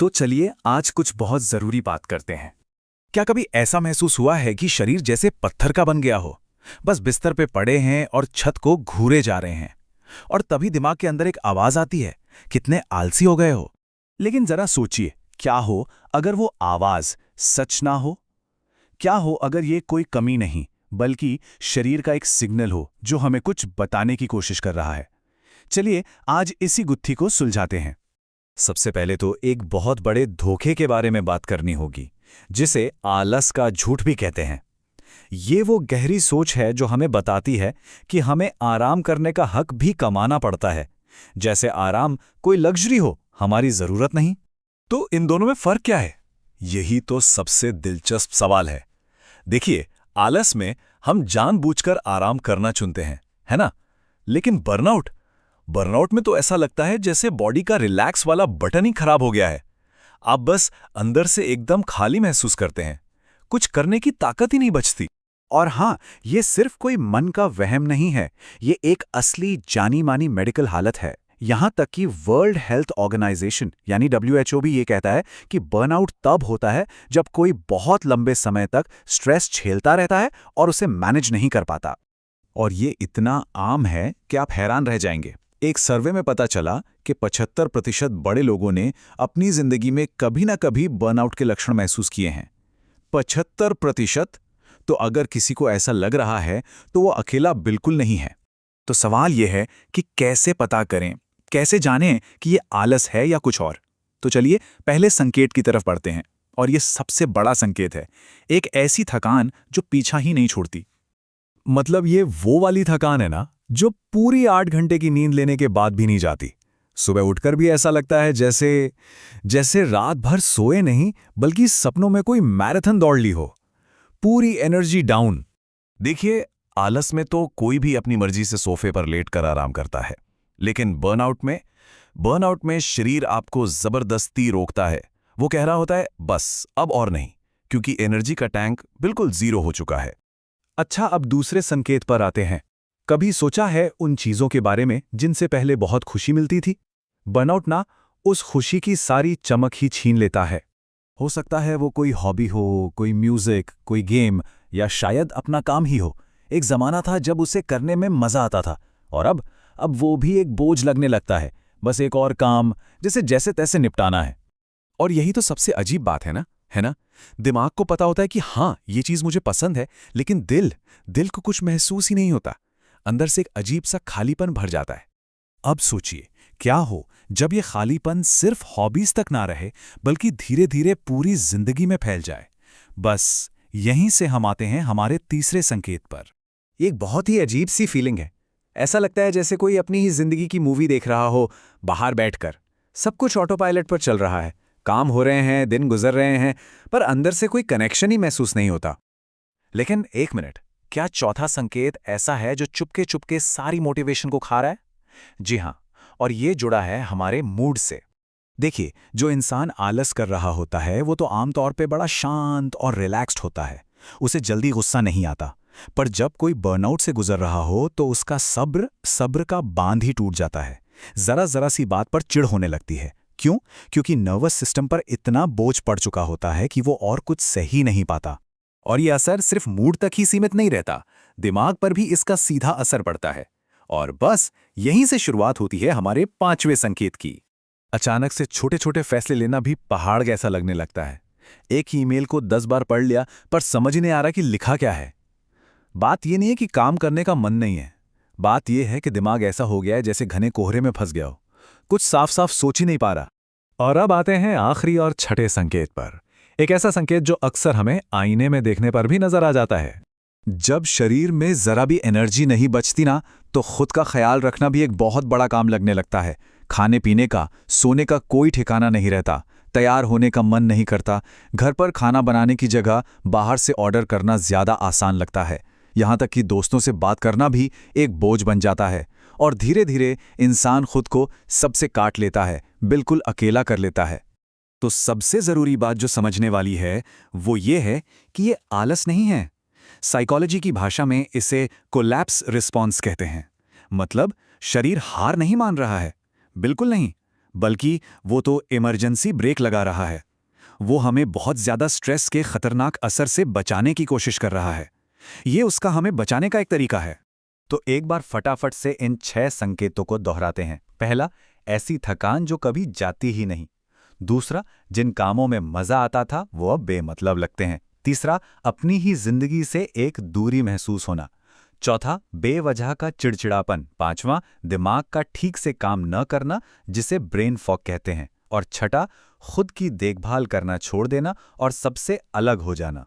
तो चलिए आज कुछ बहुत जरूरी बात करते हैं। क्या कभी ऐसा महसूस हुआ है कि शरीर जैसे पत्थर का बन गया हो, बस बिस्तर पे पड़े हैं और छत को घूरे जा रहे हैं, और तभी दिमाग के अंदर एक आवाज आती है, कितने आलसी हो गए हो। लेकिन जरा सोचिए, क्या हो अगर वो आवाज सच ना हो? क्या हो अगर ये कोई कमी नहीं बल्कि शरीर का एक सिग्नल हो जो हमें कुछ बताने की कोशिश कर रहा है? चलिए आज इसी गुत्थी को सुलझाते हैं। सबसे पहले तो एक बहुत बड़े धोखे के बारे में बात करनी होगी, जिसे आलस का झूठ भी कहते हैं। ये वो गहरी सोच है जो हमें बताती है कि हमें आराम करने का हक भी कमाना पड़ता है, जैसे आराम कोई लग्जरी हो, हमारी जरूरत नहीं। तो इन दोनों में फर्क क्या है? यही तो सबसे दिलचस्प सवाल है। देखिए, आलस में हम जानबूझकर आराम करना चुनते हैं, है ना? लेकिन बर्नआउट बर्नआउट में तो ऐसा लगता है जैसे बॉडी का रिलैक्स वाला बटन ही खराब हो गया है। आप बस अंदर से एकदम खाली महसूस करते हैं, कुछ करने की ताकत ही नहीं बचती। और हाँ, ये सिर्फ कोई मन का वहम नहीं है, ये एक असली जानी मानी मेडिकल हालत है। यहां तक कि वर्ल्ड हेल्थ ऑर्गेनाइजेशन यानी WHO भी ये कहता है कि बर्नआउट तब होता है जब कोई बहुत लंबे समय तक स्ट्रेस झेलता रहता है और उसे मैनेज नहीं कर पाता। और ये इतना आम है कि आप हैरान रह जाएंगे। एक सर्वे में पता चला कि 75% बड़े लोगों ने अपनी जिंदगी में कभी ना कभी बर्नआउट के लक्षण महसूस किए हैं। 75%! तो अगर किसी को ऐसा लग रहा है तो वो अकेला बिल्कुल नहीं है। तो सवाल यह है कि कैसे पता करें, कैसे जानें कि ये आलस है या कुछ और? तो चलिए पहले संकेत की तरफ बढ़ते हैं। और ये सबसे बड़ा संकेत है, एक ऐसी थकान जो पीछा ही नहीं छोड़ती। मतलब ये वो वाली थकान है ना, जो पूरी 8 घंटे की नींद लेने के बाद भी नहीं जाती। सुबह उठकर भी ऐसा लगता है जैसे जैसे रात भर सोए नहीं बल्कि सपनों में कोई मैराथन दौड़ ली हो। पूरी एनर्जी डाउन। देखिए, आलस में तो कोई भी अपनी मर्जी से सोफे पर लेटकर आराम करता है, लेकिन बर्नआउट में शरीर आपको जबरदस्ती रोकता है। वो कह रहा होता है बस अब और नहीं, क्योंकि एनर्जी का टैंक बिल्कुल जीरो हो चुका है। अच्छा, अब दूसरे संकेत पर आते हैं। कभी सोचा है उन चीजों के बारे में जिनसे पहले बहुत खुशी मिलती थी? बर्नआउट ना उस खुशी की सारी चमक ही छीन लेता है। हो सकता है वो कोई हॉबी हो, कोई म्यूजिक, कोई गेम, या शायद अपना काम ही हो। एक जमाना था जब उसे करने में मजा आता था, और अब वो भी एक बोझ लगने लगता है। बस एक और काम जिसे जैसे तैसे निपटाना है। और यही तो सबसे अजीब बात है ना? दिमाग को पता होता है कि हाँ, ये चीज मुझे पसंद है, लेकिन दिल को कुछ महसूस ही नहीं होता। अंदर से एक अजीब सा खालीपन भर जाता है। अब सोचिए, क्या हो जब ये खालीपन सिर्फ हॉबीज तक ना रहे बल्कि धीरे धीरे पूरी जिंदगी में फैल जाए? बस यहीं से हम आते हैं हमारे तीसरे संकेत पर। एक बहुत ही अजीब सी फीलिंग है। ऐसा लगता है जैसे कोई अपनी ही जिंदगी की मूवी देख रहा हो, बाहर बैठकर। सब कुछ ऑटो पायलट पर चल रहा है, काम हो रहे हैं, दिन गुजर रहे हैं, पर अंदर से कोई कनेक्शन ही महसूस नहीं होता। लेकिन एक मिनट, क्या चौथा संकेत ऐसा है जो चुपके चुपके सारी मोटिवेशन को खा रहा है? जी हाँ, और ये जुड़ा है हमारे मूड से। देखिए, जो इंसान आलस कर रहा होता है वो तो आमतौर पे बड़ा शांत और रिलैक्स्ड होता है। उसे जल्दी गुस्सा नहीं आता। पर जब कोई बर्नआउट से गुजर रहा हो तो उसका सब्र का बांध ही टूट जाता है। जरा जरा सी बात पर चिढ़ होने लगती है। क्यों? क्योंकि नर्वस सिस्टम पर इतना बोझ पड़ चुका होता है कि वो और कुछ सही नहीं पाता। और ये असर सिर्फ मूड तक ही सीमित नहीं रहता, दिमाग पर भी इसका सीधा असर पड़ता है। और बस यहीं से शुरुआत होती है हमारे पांचवें संकेत की। अचानक से छोटे छोटे फैसले लेना भी पहाड़ जैसा लगने लगता है। एक ही ईमेल को 10 बार पढ़ लिया पर समझ ही नहीं आ रहा कि लिखा क्या है। बात यह नहीं है कि काम करने का मन नहीं है, बात यह है कि दिमाग ऐसा हो गया है जैसे घने कोहरे में फंस गया हो, कुछ साफ साफ सोच ही नहीं पा रहा। और अब आते हैं आखिरी और छठे संकेत पर। एक ऐसा संकेत जो अक्सर हमें आईने में देखने पर भी नजर आ जाता है। जब शरीर में जरा भी एनर्जी नहीं बचती ना, तो खुद का ख्याल रखना भी एक बहुत बड़ा काम लगने लगता है। खाने पीने का, सोने का कोई ठिकाना नहीं रहता, तैयार होने का मन नहीं करता। घर पर खाना बनाने की जगह बाहर से ऑर्डर करना ज्यादा आसान लगता है। यहाँ तक कि दोस्तों से बात करना भी एक बोझ बन जाता है। और धीरे धीरे इंसान खुद को सबसे काट लेता है, बिल्कुल अकेला कर लेता है। तो सबसे जरूरी बात जो समझने वाली है वो ये है कि ये आलस नहीं है। साइकोलॉजी की भाषा में इसे कोलैप्स रिस्पॉन्स कहते हैं। मतलब शरीर हार नहीं मान रहा है, बिल्कुल नहीं, बल्कि वो तो इमरजेंसी ब्रेक लगा रहा है। वो हमें बहुत ज़्यादा स्ट्रेस के खतरनाक असर से बचाने की कोशिश कर रहा है। ये उसका हमें बचाने का एक तरीका है। तो एक बार फटाफट से इन 6 संकेतों को दोहराते हैं। पहला, ऐसी थकान जो कभी जाती ही नहीं। दूसरा, जिन कामों में मजा आता था वो अब बेमतलब लगते हैं। तीसरा, अपनी ही जिंदगी से एक दूरी महसूस होना। चौथा, बेवजह का चिड़चिड़ापन। पांचवां, दिमाग का ठीक से काम न करना जिसे ब्रेन फॉग कहते हैं। और छठा, खुद की देखभाल करना छोड़ देना और सबसे अलग हो जाना।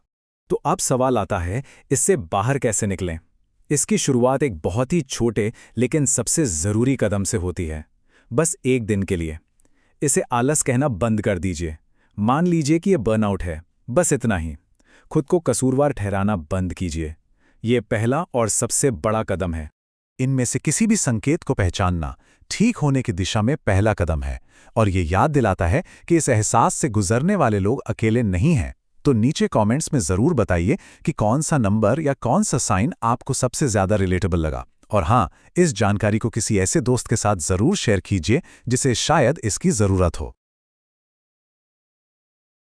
तो अब सवाल आता है, इससे बाहर कैसे निकलें? इसकी शुरुआत एक बहुत ही छोटे लेकिन सबसे ज़रूरी कदम से होती है। बस एक दिन के लिए इसे आलस कहना बंद कर दीजिए। मान लीजिए कि यह बर्नआउट है, बस इतना ही। खुद को कसूरवार ठहराना बंद कीजिए। ये पहला और सबसे बड़ा कदम है। इनमें से किसी भी संकेत को पहचानना ठीक होने की दिशा में पहला कदम है, और ये याद दिलाता है कि इस एहसास से गुजरने वाले लोग अकेले नहीं हैं। तो नीचे कमेंट्स में ज़रूर बताइए कि कौन सा नंबर या कौन सा साइन आपको सबसे ज़्यादा रिलेटेबल लगा। और हाँ, इस जानकारी को किसी ऐसे दोस्त के साथ ज़रूर शेयर कीजिए जिसे शायद इसकी ज़रूरत हो।